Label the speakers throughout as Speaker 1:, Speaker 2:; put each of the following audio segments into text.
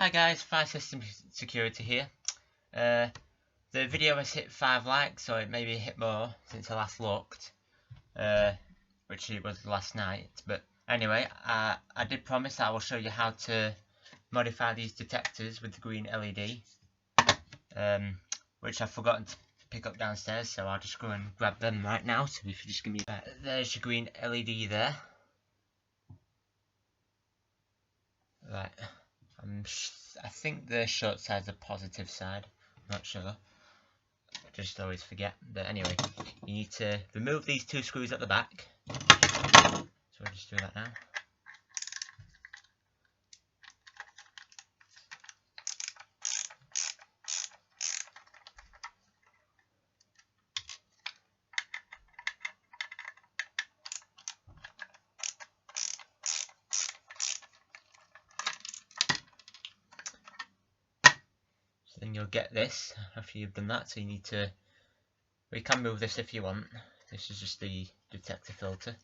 Speaker 1: Hi guys, Fire System Security here. The video has hit 5 likes, so it maybe hit more since I last looked, which it was last night. But anyway, I did promise that I will show you how to modify these detectors with the green LED, which I've forgotten to pick up downstairs, so I'll just go and grab them right now. So if you just give me there's your green LED there. Right. I think the short side's the positive side. I'm not sure. I just always forget. But anyway, you need to remove these two screws at the back. So we'll just do that now. So then you'll get this after you've done that. So you need to, we can move this if you want. This is just the detector filter.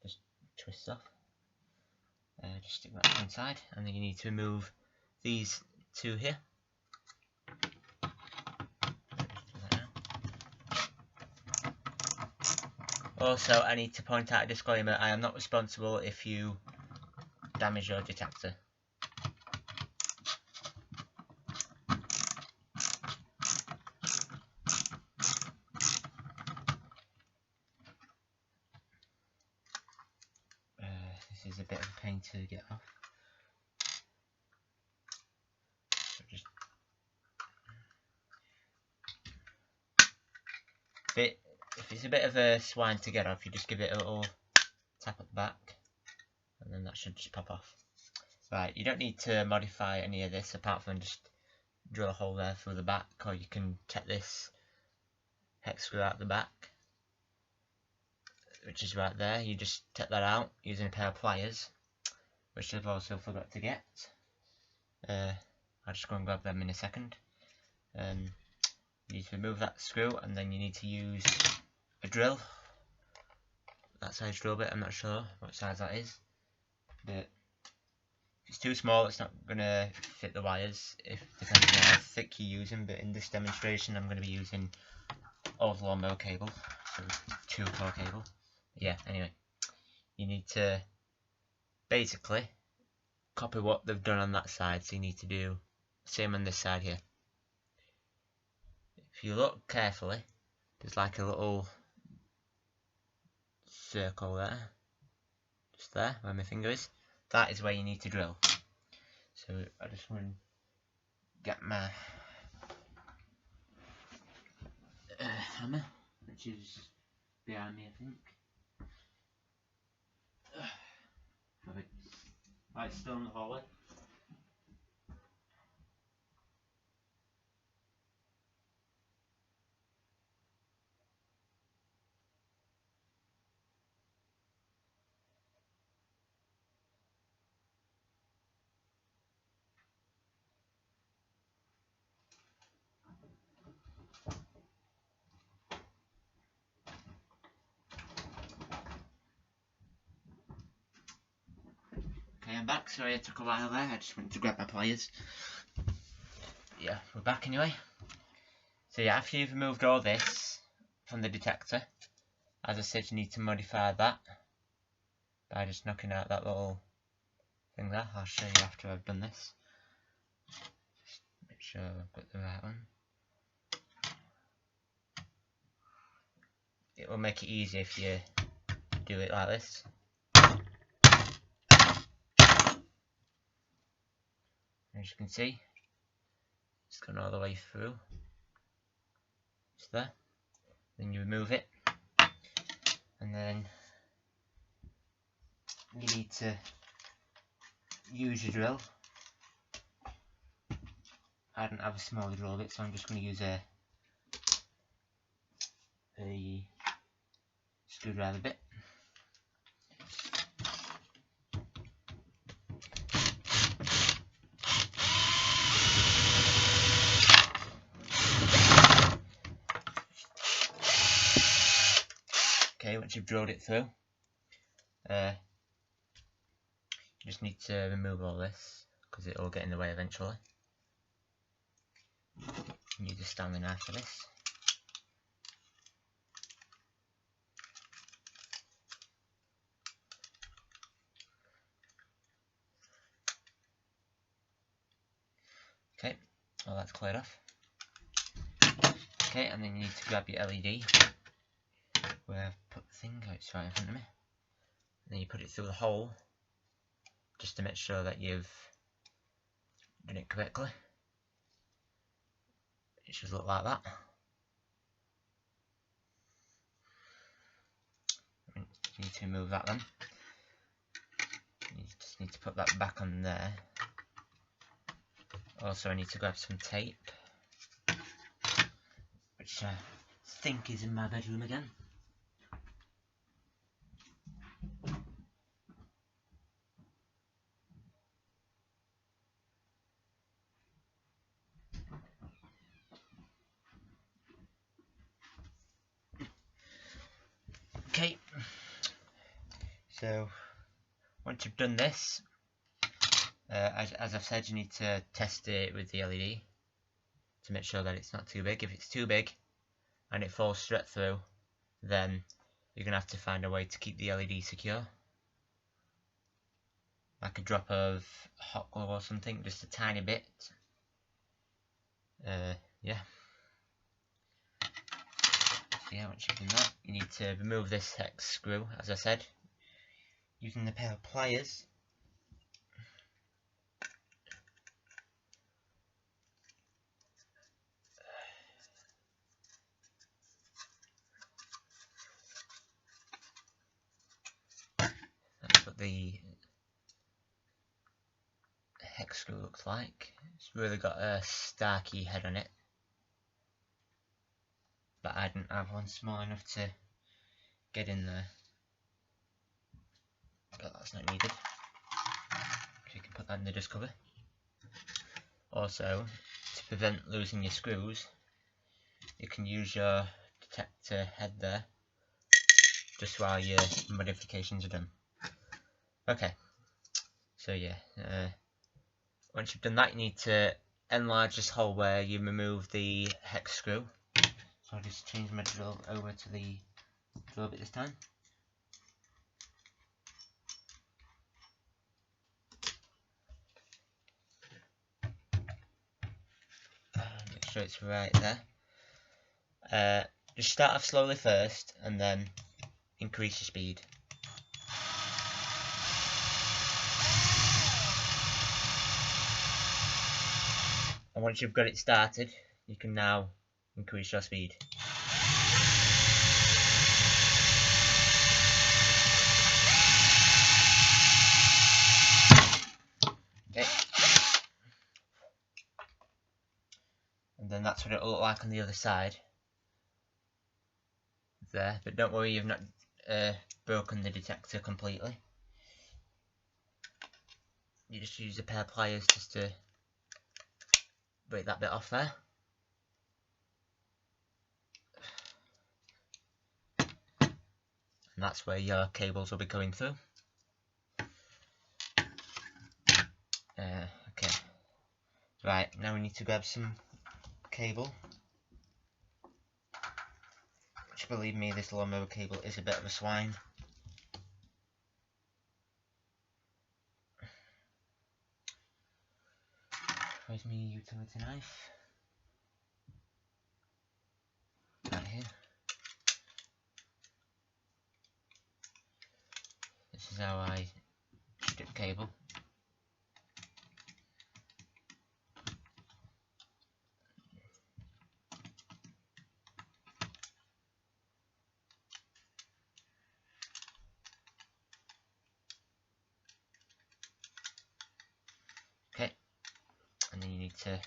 Speaker 1: Just twist off. Just stick that inside, and then you need to remove these two here. Also, I need to point out a disclaimer: I am not responsible if you damage your detector. This is a bit of a pain to get off. So just if it's a bit of a swine to get off, you just give it a little tap at the back, and then that should just pop off. Right, you don't need to modify any of this apart from just drill a hole there through the back, or you can take this hex screw out the back, which is right there. You just take that out using a pair of pliers, which I've also forgot to get. I'll just go and grab them in a second. You need to remove that screw, and then you need to use a drill. That size drill bit, I'm not sure what size that is, but if it's too small it's not going to fit the wires, depending on how thick you're using. But in this demonstration I'm going to be using old lawnmower cable, so 2-core cable. Yeah, anyway, you need to basically copy what they've done on that side, so you need to do the same on this side here. If you look carefully, there's like a little circle there, just there where my finger is. That is where you need to drill. So I just want to get my hammer, which is behind me, I think. Right, still in the hallway. Okay, I'm back. Sorry it took a while there, I just went to grab my pliers. Yeah, we're back anyway. So yeah, after you've removed all this from the detector, as I said, you need to modify that by just knocking out that little thing there. I'll show you after I've done this. Just make sure I've got the right one. It will make it easier if you do it like this. As you can see, it's gone all the way through. It's there. Then you remove it, and then you need to use your drill. I don't have a small drill bit, so I'm just going to use a screwdriver bit. Okay, once you've drilled it through, You just need to remove all this because it will get in the way eventually. You need a Stanley knife for this. Okay, well that's cleared off. Okay, and then you need to grab your LED where I've put the thing, oh, it's right in front of me. And then you put it through the hole just to make sure that you've done it correctly. It should look like that. You need to remove that then. You just need to put that back on there. Also I need to grab some tape, which I think is in my bedroom again. Okay, so once you've done this, as I've said, you need to test it with the LED to make sure that it's not too big. If it's too big and it falls straight through, then you're going to have to find a way to keep the LED secure. Like a drop of hot glue or something, just a tiny bit. Yeah. So yeah, once you've done that, you need to remove this hex screw, as I said, using a pair of pliers. That's what the hex screw looks like. It's really got a starky head on it, but I didn't have one small enough to get in there, but that's not needed, so you can put that in the dust cover. Also, to prevent losing your screws, you can use your detector head there just while your modifications are done. Okay, so yeah, once you've done that, you need to enlarge this hole where you remove the hex screw. So I'll just change my drill over to the drill bit this time. Make sure it's right there. Just start off slowly first and then increase your speed. And once you've got it started, you can now increase your speed. Okay. And then that's what it'll look like on the other side. There, but don't worry, you've not broken the detector completely. You just use a pair of pliers just to break that bit off there. And that's where your cables will be going through. Okay. Right, now we need to grab some cable. Which, believe me, this lawnmower cable is a bit of a swine. Where's my utility knife? Right here. This is how I strip cable. Okay, and then you need to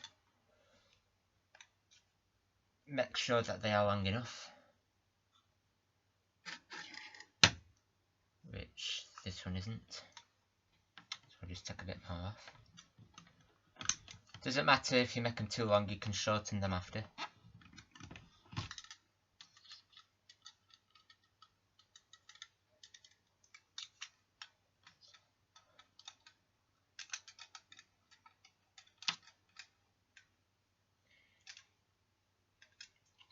Speaker 1: make sure that they are long enough, which this one isn't, so I'll just take a bit more off. Doesn't matter if you make them too long, you can shorten them after.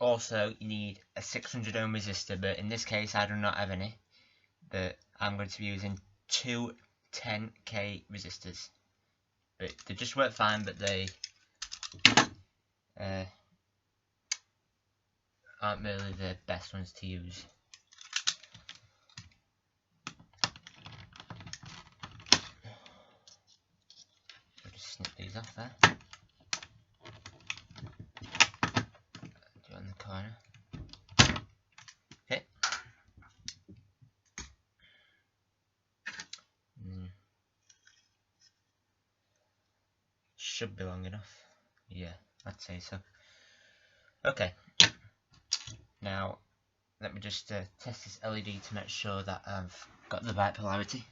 Speaker 1: Also, you need a 600 ohm resistor, but in this case I do not have any. But I'm going to be using two 10k resistors. But they just work fine, but they aren't really the best ones to use. I'll just snip these off there. Do it on the corner. Okay. Should be long enough. Yeah, I'd say so. Okay. Now, let me just test this LED to make sure that I've got the right polarity.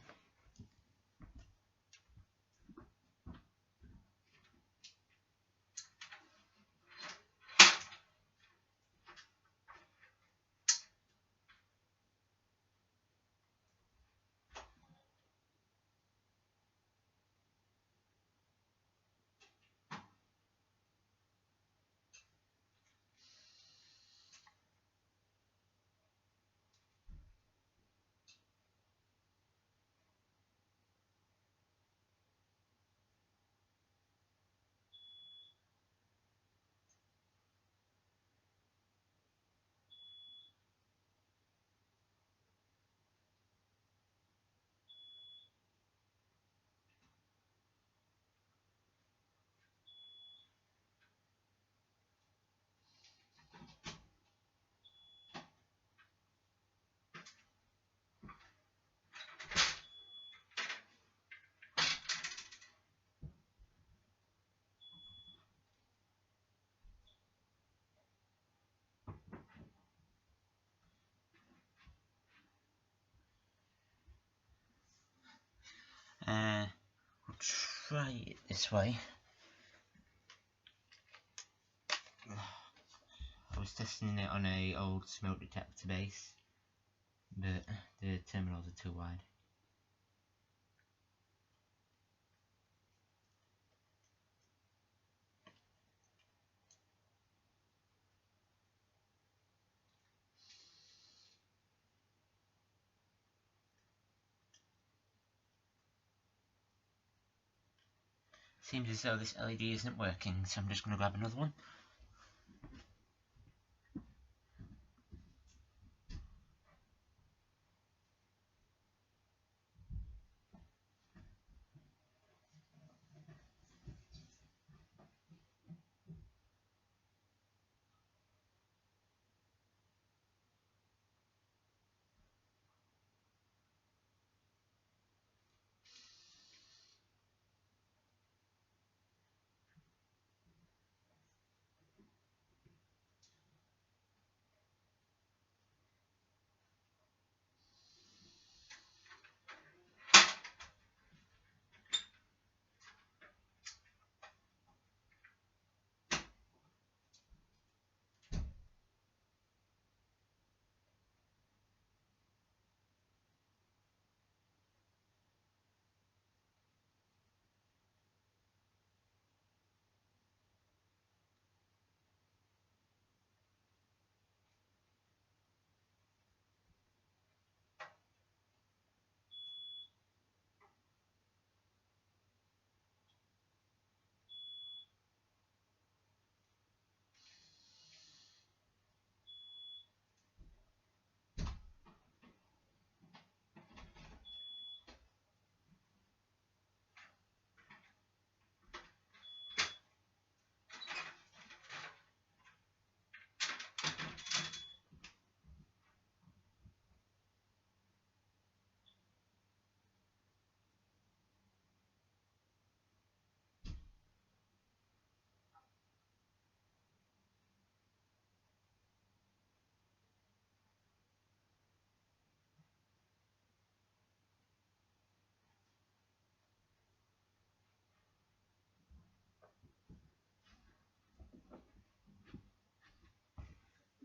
Speaker 1: We'll try it this way. I was testing it on a old smoke detector base, but the terminals are too wide. Seems as though this LED isn't working, so I'm just going to grab another one.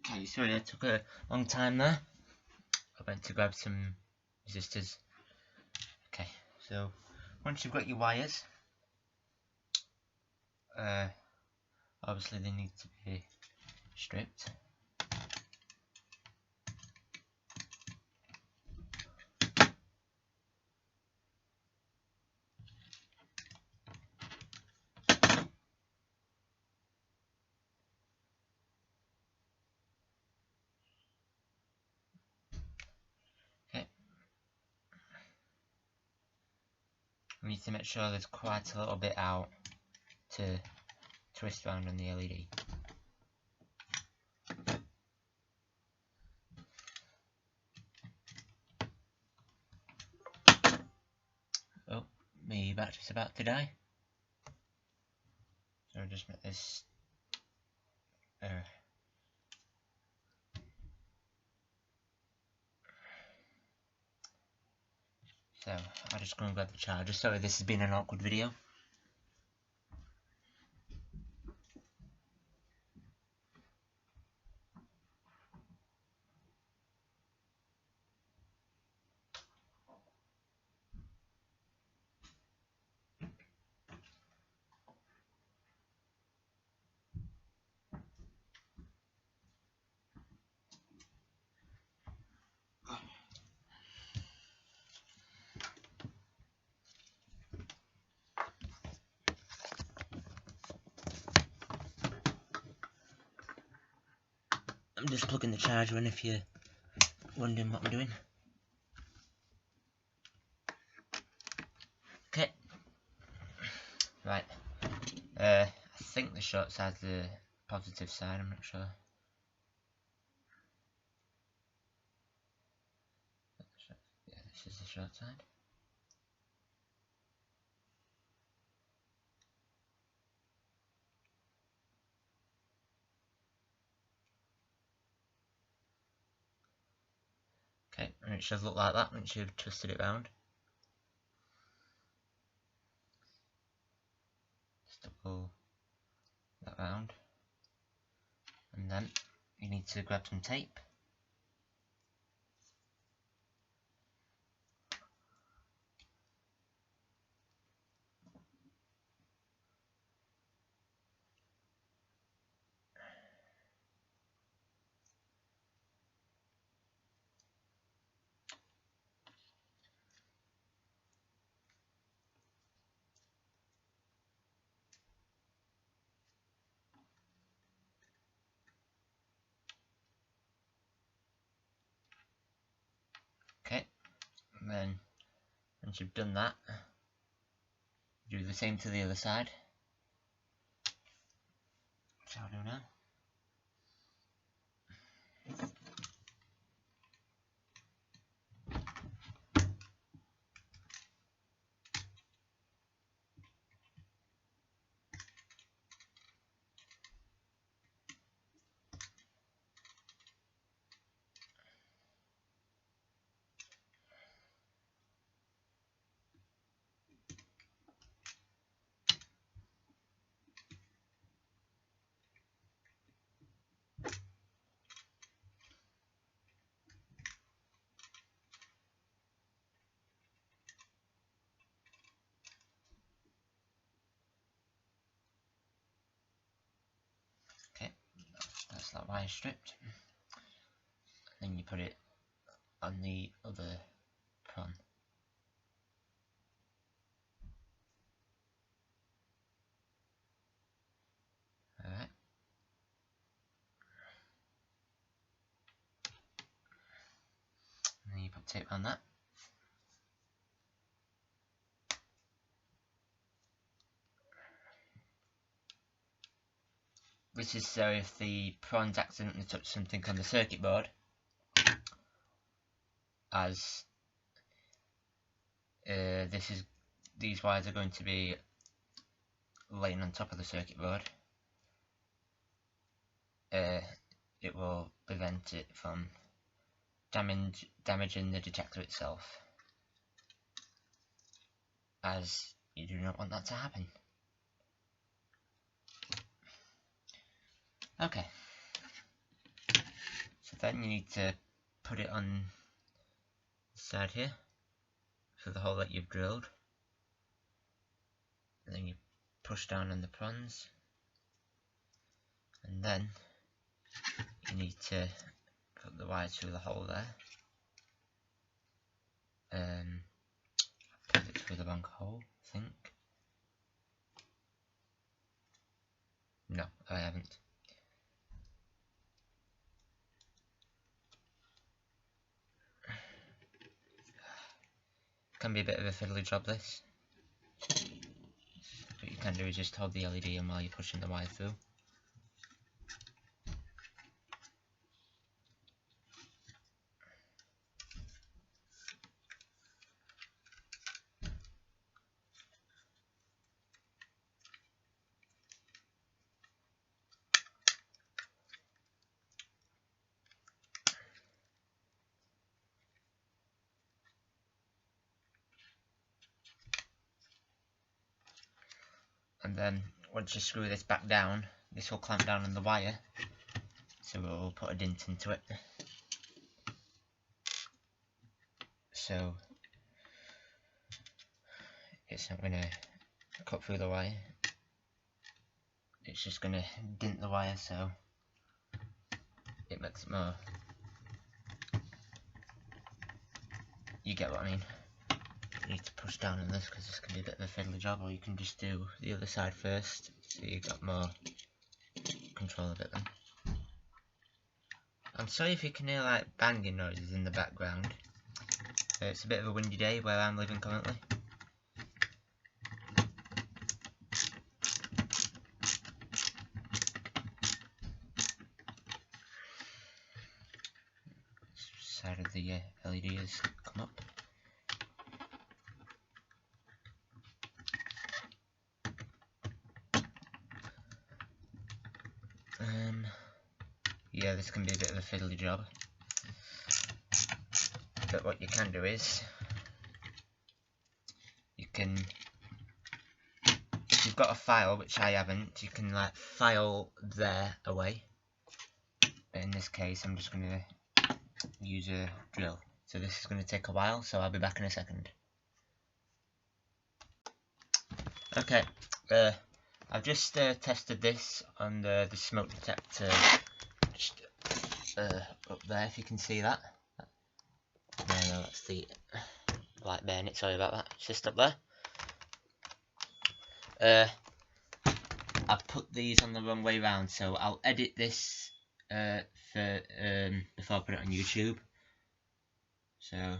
Speaker 1: Okay, sorry that took a long time there. I went to grab some resistors. Okay, so once you've got your wires, obviously they need to be stripped. we need to make sure there's quite a little bit out to twist around on the LED. Oh, my battery's about to die. So I'll just make this so I'll just go and grab the charger. Sorry, this has been an awkward video. I'm just plugging the charger in if you're wondering what I'm doing. Okay. Right. I think the short side's the positive side, I'm not sure. Yeah, this is the short side. Okay, and it should look like that once you've twisted it round. Just pull that round. And then you need to grab some tape. Okay, and then once you've done that, do the same to the other side. So I'll do now. Okay, that's that wire stripped. And then you put it on the other prong. Alright. And then you put tape on that. This is so if the prongs accidentally touch something on the circuit board, as these wires are going to be laying on top of the circuit board, it will prevent it from damaging the detector itself, as you do not want that to happen. Okay, so then you need to put it on the side here, for the hole that you've drilled, and then you push down on the prongs, and then you need to put the wire through the hole there. Put it through the wrong hole, I think. No, I haven't. Can be a bit of a fiddly job, this. can do is just hold the LED on while you're pushing the wire through. And then once you screw this back down, this will clamp down on the wire, so we'll put a dent into it. So it's not going to cut through the wire, it's just going to dent the wire, so it makes it more, you get what I mean. You need to push down on this because this can be a bit of a fiddly job, or you can just do the other side first, so you've got more control of it then. I'm sorry if you can hear like banging noises in the background. It's a bit of a windy day where I'm living currently. Side of the LED has come up. Yeah, this can be a bit of a fiddly job, but what you can do is you can, if you've got a file, which I haven't, you can like file there away, but in this case I'm just going to use a drill, so this is going to take a while, so I'll be back in a second. Okay, I've just tested this on the smoke detector just up there, if you can see that. No, that's the light bayonet, sorry about that, it's just up there. I've put these on the wrong way round, so I'll edit this for before I put it on YouTube. So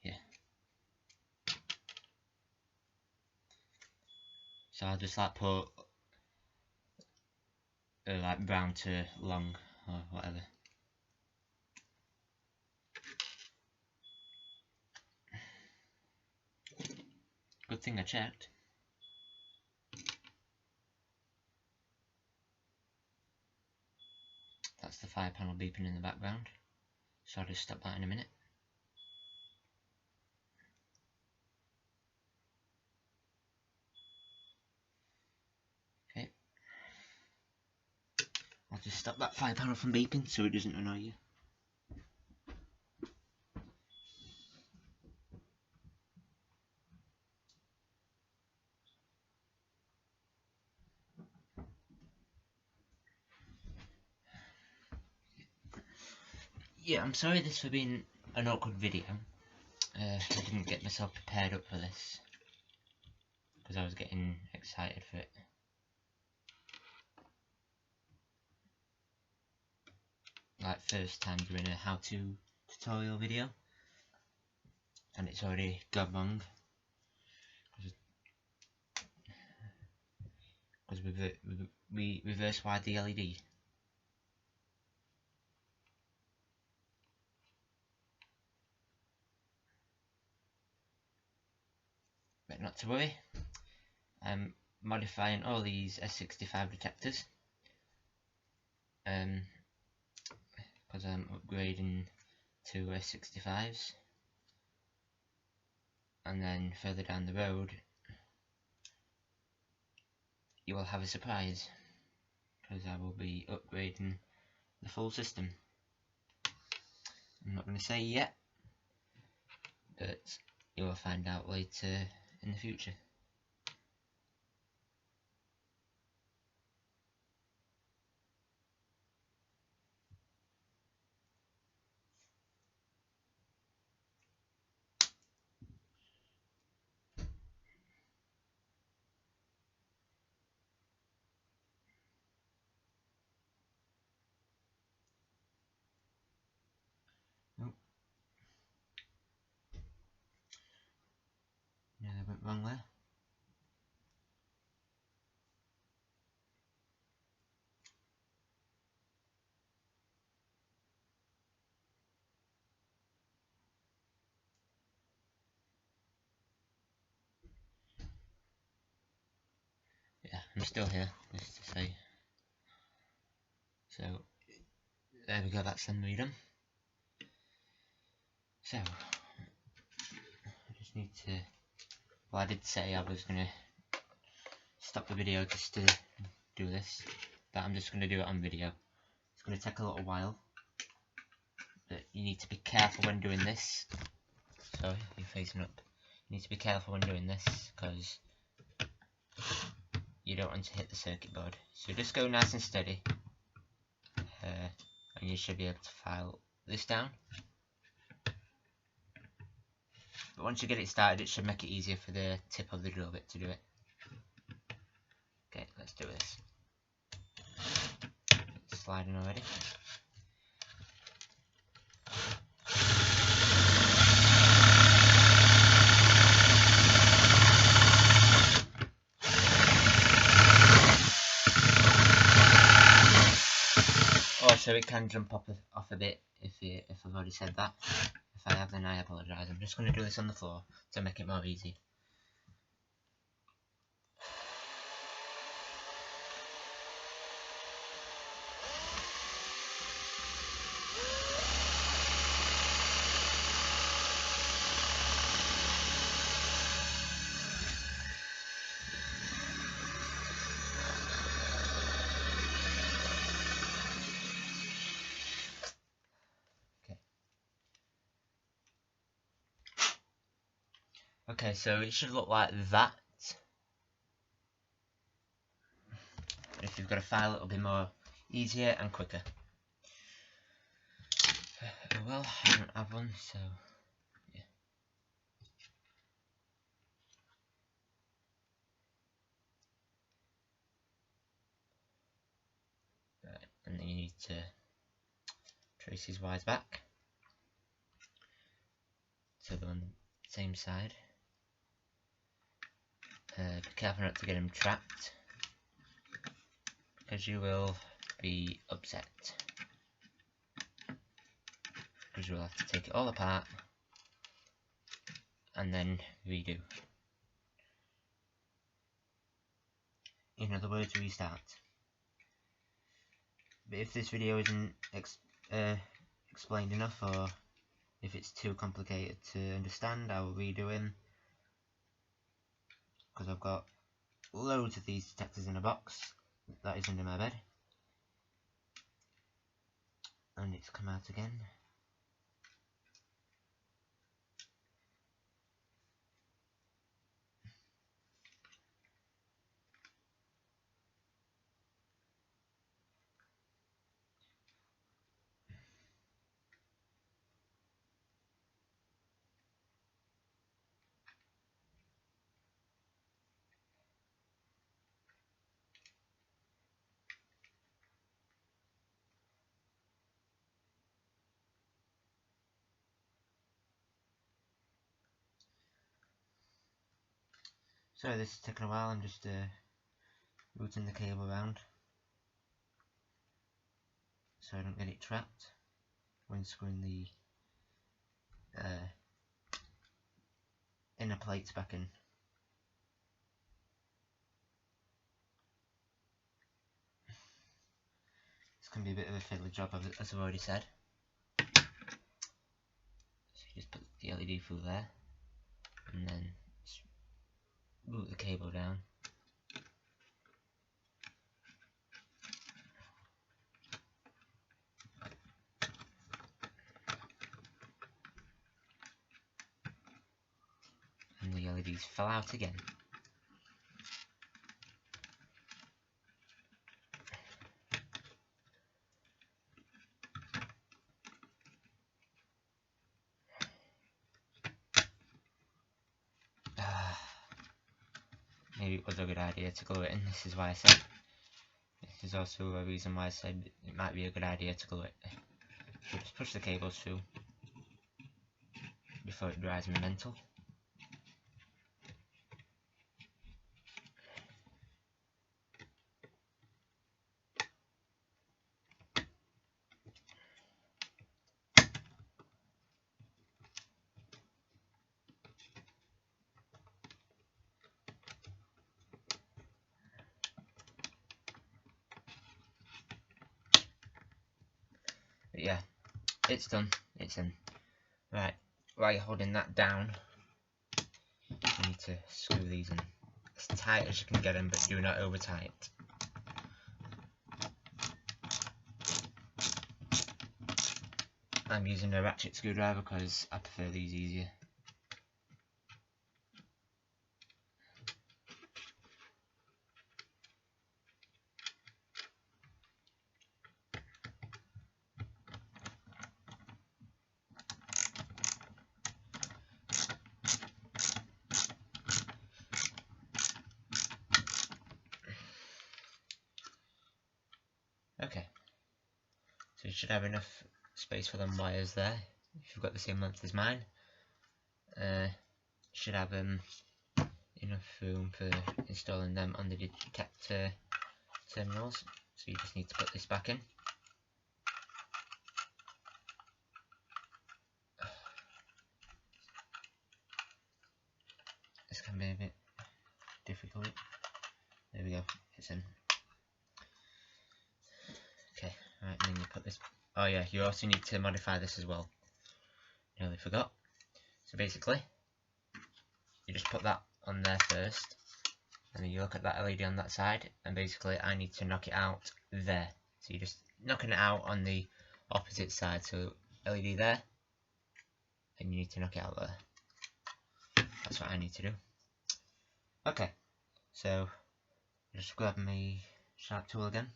Speaker 1: yeah, so I'll just like put like brown to long or whatever. Good thing I checked. That's the fire panel beeping in the background, so I'll just stop that in a minute. Okay, I'll just stop that fire panel from beeping so it doesn't annoy you. Yeah, I'm sorry this for being an awkward video. I didn't get myself prepared up for this because I was getting excited for it. Like first time doing a how-to tutorial video, and it's already gone wrong because we reverse wired the LED. But not to worry, I'm modifying all these S65 detectors because I'm upgrading to S65s, and then further down the road you will have a surprise because I will be upgrading the full system. I'm not going to say yet, but you will find out later in the future. Oh, yeah, I went wrong there. I'm still here, just to say. So, there we go, that's them redone. So, I just need to, well, I did say I was going to stop the video just to do this, but I'm just going to do it on video. It's going to take a little while, but you need to be careful when doing this. So, you're facing up. You need to be careful when doing this, because you don't want to hit the circuit board. So just go nice and steady, and you should be able to file this down. But once you get it started, it should make it easier for the tip of the drill bit to do it. Okay, let's do this. It's sliding already. Also, it can jump off a bit if I've already said that. If I have, then I apologise. I'm just going to do this on the floor to make it more easy. Okay, so it should look like that. If you've got a file, it'll be more easier and quicker. Well, I don't have one, so yeah. Right, and then you need to trace these wires back so they're on the same side. Be careful not to get them trapped, because you will be upset. Because you will have to take it all apart and then redo. In other words, restart. But if this video isn't explained enough, or if it's too complicated to understand, I will redo him. Because I've got loads of these detectors in a box that is under my bed. And it's come out again. So this is taking a while. I'm just routing the cable around so I don't get it trapped when screwing the inner plates back in. This can be a bit of a fiddly job, as I've already said. So you just put the LED through there and then route the cable down. And the LEDs fell out again. Maybe it was a good idea to glue it in. This is why I said. This is also a reason why I said it might be a good idea to glue it. So just push the cables through before it drives me mental. But yeah, it's done. It's in. Right, while you're holding that down, you need to screw these in as tight as you can get them, but do not over tight. I'm using a ratchet screwdriver because I prefer these easier. Okay, so you should have enough space for them wires there. If you've got the same length as mine, should have enough room for installing them on the detector terminals. So you just need to put this back in. This can be a bit difficult. There we go, it's in. Okay, right, and then you put this. Oh yeah, you also need to modify this as well. Nearly forgot. So basically, you just put that on there first, and then you look at that LED on that side, and basically I need to knock it out there. So you're just knocking it out on the opposite side, so LED there, and you need to knock it out there. That's what I need to do. Okay, so just grab my sharp tool again.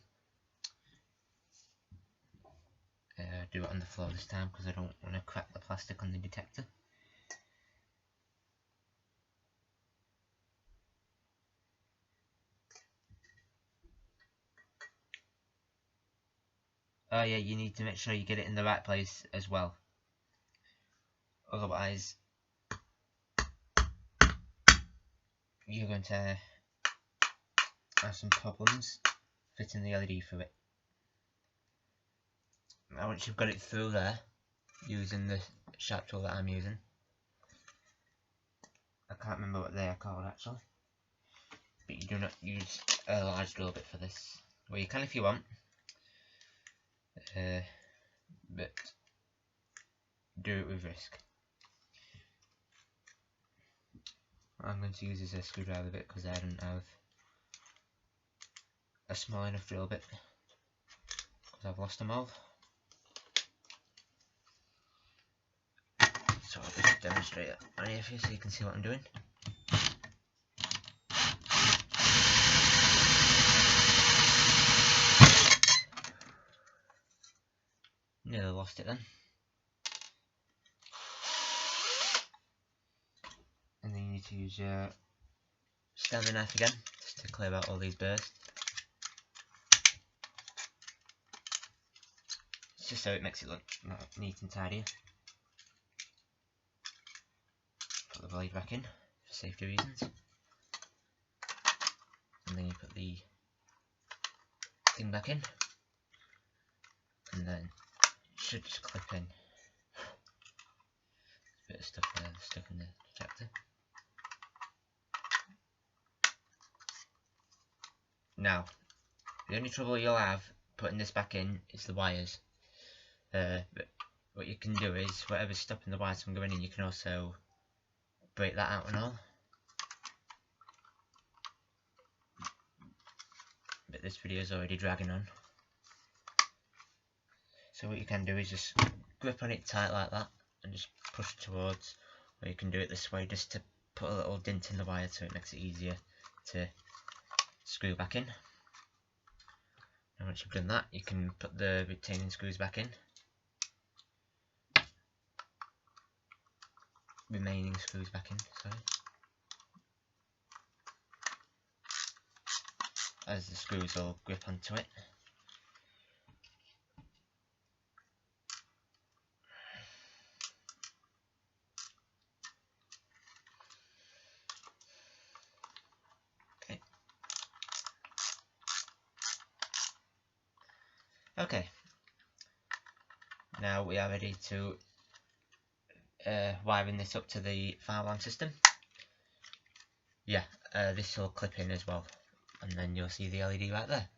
Speaker 1: Do it on the floor this time because I don't want to crack the plastic on the detector. Oh yeah, you need to make sure you get it in the right place as well. Otherwise, you're going to have some problems fitting the LED through it. Now once you've got it through there, using the sharp tool that I'm using, I can't remember what they are called actually, but you do not use a large drill bit for this. Well, you can if you want, but do it with risk. What I'm going to use is a screwdriver bit because I don't have a small enough drill bit because I've lost them all. So I'll just demonstrate it on here for you so you can see what I'm doing. Nearly lost it then. And then you need to use your Stanley knife again just to clear out all these burrs. It's just so it makes it look neat and tidy. Put the blade back in for safety reasons. And then you put the thing back in. And then it should just clip in. A bit of stuff there, stuck in the detector. Now, the only trouble you'll have putting this back in is the wires. But what you can do is, whatever's stopping the wires from going in, you can also break that out and all. But this video is already dragging on. So what you can do is just grip on it tight like that and just push towards, or you can do it this way just to put a little dent in the wire so it makes it easier to screw back in. And once you've done that, you can put the retaining screws back in. Remaining screws back in, sorry. As the screws all grip onto it. Okay, now we are ready to wiring this up to the fire alarm system. Yeah, this will clip in as well, and then you'll see the LED right there.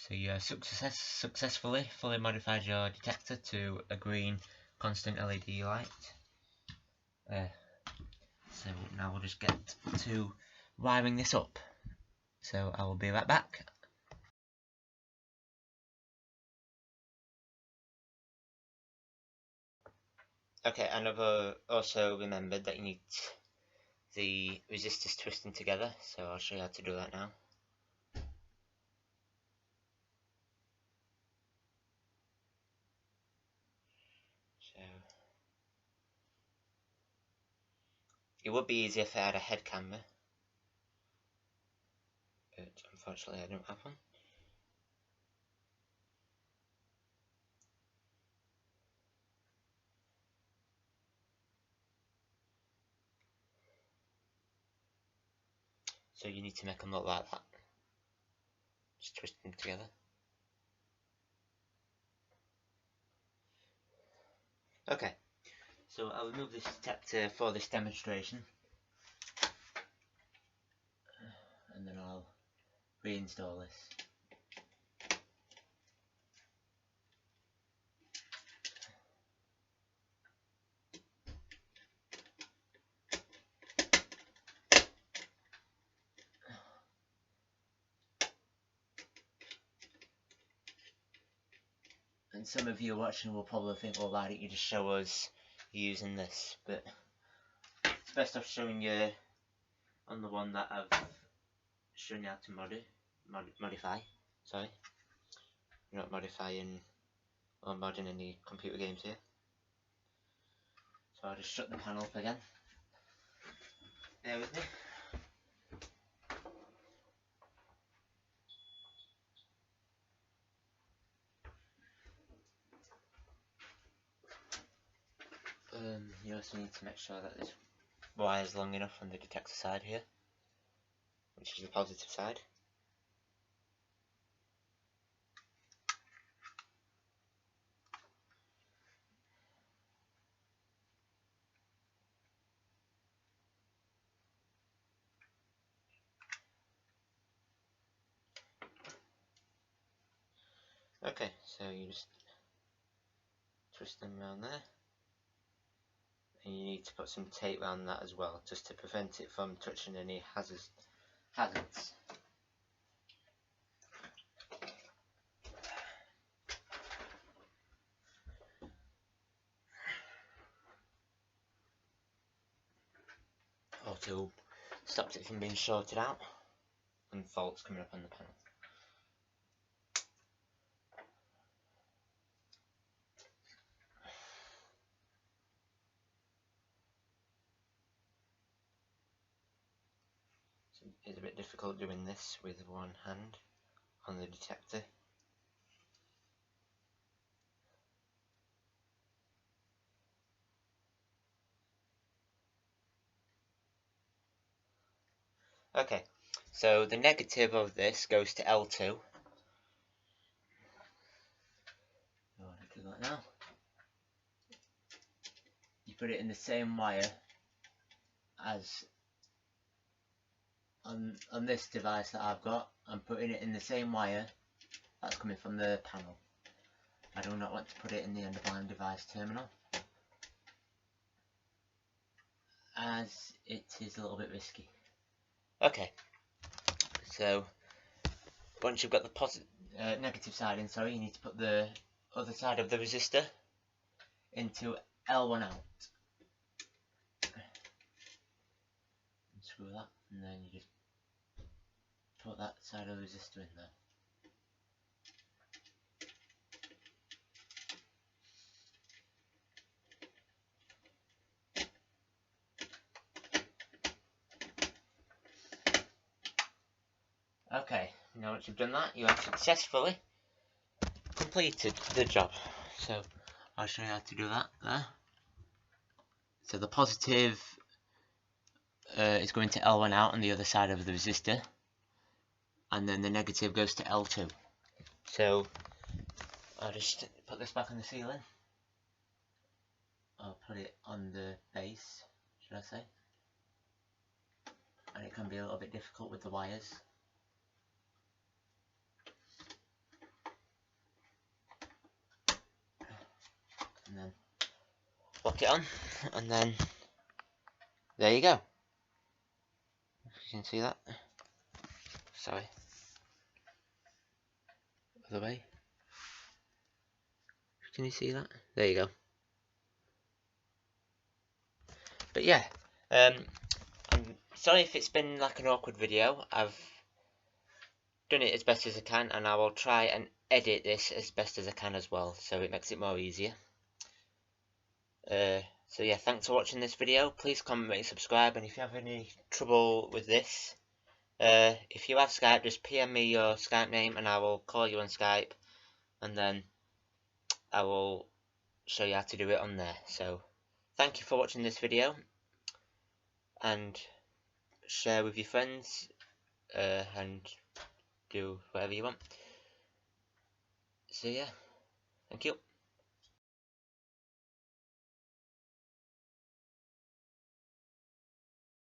Speaker 1: So you have successfully fully modified your detector to a green constant LED light. So now we'll just get to wiring this up. So I will be right back. Okay, and I've also remembered that you need the resistors twisting together, so I'll show you how to do that now. So it would be easier if I had a head camera, but unfortunately I don't have one. So you need to make them look like that. Just twist them together. Okay, so I'll remove this detector for this demonstration, and then I'll reinstall this. And some of you watching will probably think, well, why don't you just show us using this? But it's best off showing you on the one that I've shown you how to modify. Sorry, you're not modifying or modding any computer games here. So I'll just shut the panel up again. Bear with me. You also need to make sure that this wire is long enough on the detector side here, which is the positive side. Okay, so you just twist them around there, and you need to put some tape around that as well, just to prevent it from touching any hazards. Or to stop it from being shorted out and faults coming up on the panel. So it's a bit difficult doing this with one hand on the detector. Okay, so the negative of this goes to L2. I want to do that now. You put it in the same wire as on this device that I've got. I'm putting it in the same wire that's coming from the panel. I do not want to put it in the end of line device terminal, as it is a little bit risky. Okay, so once you've got the negative side in, you need to put the other side of the resistor into L1 out. Screw that, and then you just put that side of the resistor in there. Okay, now once you've done that, you have successfully completed the job. So I'll show you how to do that there. So the positive is going to L1 out on the other side of the resistor, and then the negative goes to L2. So I'll just put this back on the ceiling. I'll put it on the base, should I say. And it can be a little bit difficult with the wires. lock it on, and then there you go. If you can see that. Sorry. Other way. Can you see that? There you go. But yeah, I'm sorry if it's been like an awkward video. I've done it as best as I can, and I will try and edit this as best as I can as well, so it makes it more easier. So yeah, thanks for watching this video. Please comment, rate, subscribe, and if you have any trouble with this, if you have Skype, just PM me your Skype name and I will call you on Skype, and then I will show you how to do it on there. So thank you for watching this video, and share with your friends, and do whatever you want. So yeah, thank you.